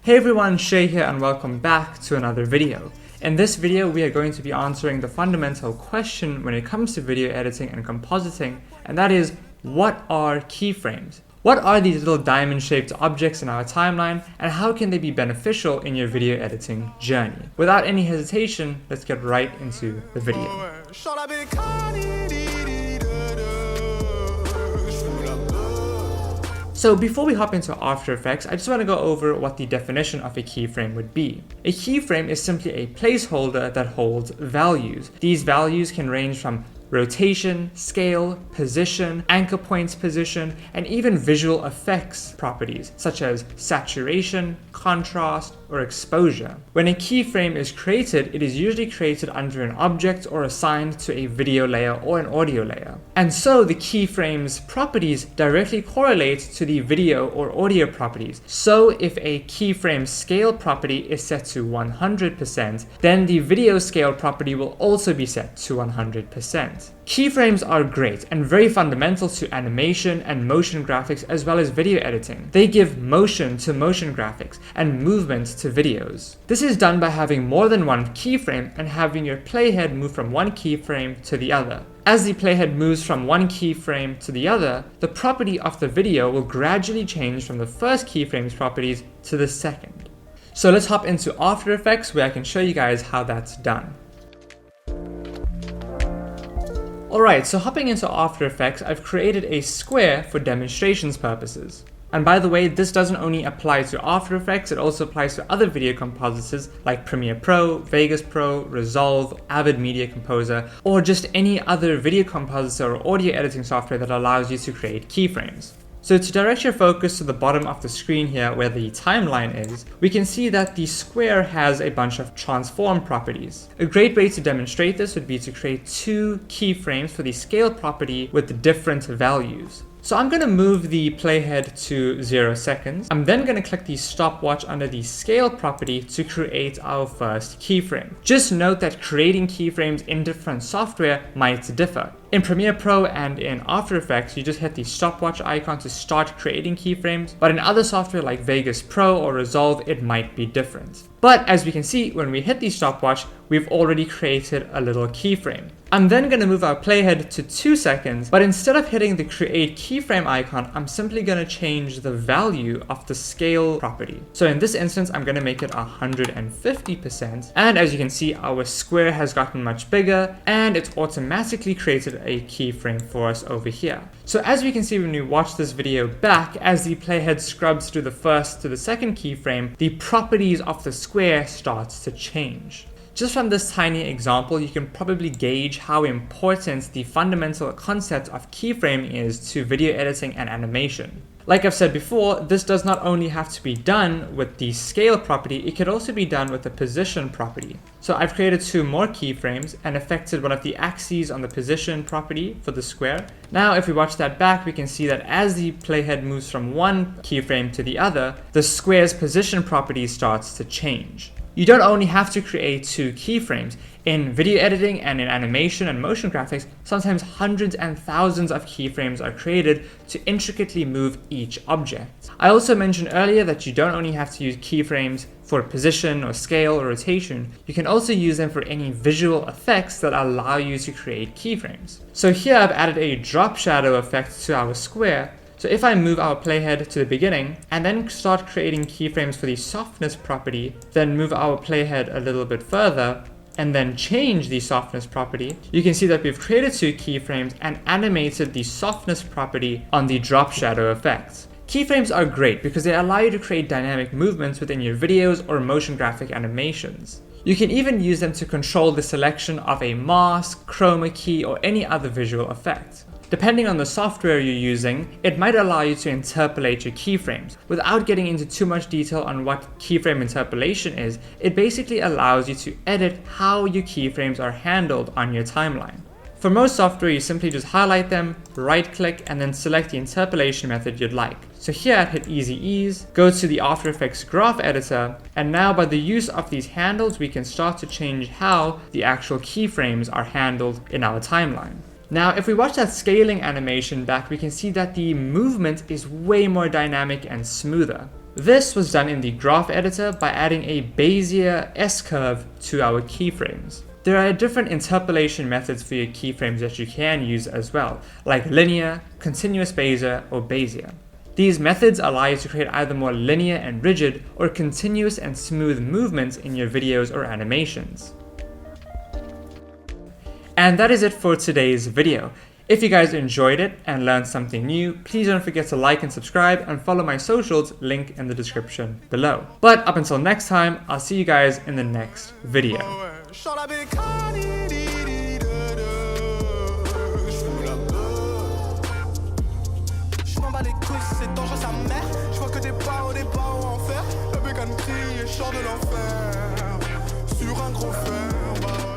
Hey everyone, Shay here and welcome back to another video. In this video, we are going to be answering the fundamental question when it comes to video editing and compositing, and that is, what are keyframes? What are these little diamond-shaped objects in our timeline, and how can they be beneficial in your video editing journey? Without any hesitation, let's get right into the video. So before we hop into After Effects, I just want to go over what the definition of a keyframe would be. A keyframe is simply a placeholder that holds values. These values can range from rotation, scale, position, anchor points position, and even visual effects properties such as saturation, contrast, or exposure. When a keyframe is created, it is usually created under an object or assigned to a video layer or an audio layer. And so the keyframe's properties directly correlate to the video or audio properties. So if a keyframe scale property is set to 100%, then the video scale property will also be set to 100%. Keyframes are great and very fundamental to animation and motion graphics as well as video editing. They give motion to motion graphics and movement to videos. This is done by having more than one keyframe and having your playhead move from one keyframe to the other. As the playhead moves from one keyframe to the other, the property of the video will gradually change from the first keyframe's properties to the second. So let's hop into After Effects where I can show you guys how that's done. Alright, so hopping into After Effects, I've created a square for demonstrations purposes. And by the way, this doesn't only apply to After Effects, it also applies to other video compositors like Premiere Pro, Vegas Pro, Resolve, Avid Media Composer, or just any other video compositor or audio editing software that allows you to create keyframes. So to direct your focus to the bottom of the screen here where the timeline is, we can see that the square has a bunch of transform properties. A great way to demonstrate this would be to create two keyframes for the scale property with different values. So I'm going to move the playhead to 0 seconds. I'm then going to click the stopwatch under the scale property to create our first keyframe. Just note that creating keyframes in different software might differ. In Premiere Pro and in After Effects, you just hit the stopwatch icon to start creating keyframes, but in other software like Vegas Pro or Resolve, it might be different. But as we can see, when we hit the stopwatch, we've already created a little keyframe. I'm then going to move our playhead to 2 seconds, but instead of hitting the create keyframe icon, I'm simply going to change the value of the scale property. So in this instance, I'm going to make it 150%. And as you can see, our square has gotten much bigger and it's automatically created a keyframe for us over here. So as we can see when we watch this video back, as the playhead scrubs through the first to the second keyframe, the properties of the square starts to change. Just from this tiny example, you can probably gauge how important the fundamental concept of keyframing is to video editing and animation. Like I've said before, this does not only have to be done with the scale property, it could also be done with the position property. So I've created two more keyframes and affected one of the axes on the position property for the square. Now if we watch that back, we can see that as the playhead moves from one keyframe to the other, the square's position property starts to change. You don't only have to create two keyframes. In video editing and in animation and motion graphics, sometimes hundreds and thousands of keyframes are created to intricately move each object. I also mentioned earlier that you don't only have to use keyframes for position or scale or rotation, you can also use them for any visual effects that allow you to create keyframes. So here I've added a drop shadow effect to our square. So if I move our playhead to the beginning and then start creating keyframes for the softness property, then move our playhead a little bit further, and then change the softness property, you can see that we've created two keyframes and animated the softness property on the drop shadow effect. Keyframes are great because they allow you to create dynamic movements within your videos or motion graphic animations. You can even use them to control the selection of a mask, chroma key, or any other visual effect. Depending on the software you're using, it might allow you to interpolate your keyframes. Without getting into too much detail on what keyframe interpolation is, it basically allows you to edit how your keyframes are handled on your timeline. For most software, you simply just highlight them, right-click, and then select the interpolation method you'd like. So here I'd hit Easy Ease, go to the After Effects graph editor, and now by the use of these handles, we can start to change how the actual keyframes are handled in our timeline. Now, if we watch that scaling animation back, we can see that the movement is way more dynamic and smoother. This was done in the graph editor by adding a Bezier S-curve to our keyframes. There are different interpolation methods for your keyframes that you can use as well, like linear, continuous Bezier, or Bezier. These methods allow you to create either more linear and rigid or continuous and smooth movements in your videos or animations. And that is it for today's video. If you guys enjoyed it and learned something new, please don't forget to like and subscribe and follow my socials, link in the description below. But up until next time, I'll see you guys in the next video. C'est dangereux sa mère. Je vois que des pas au départ ou en fer. Le bécane crie et sort de l'enfer. Sur un gros fer.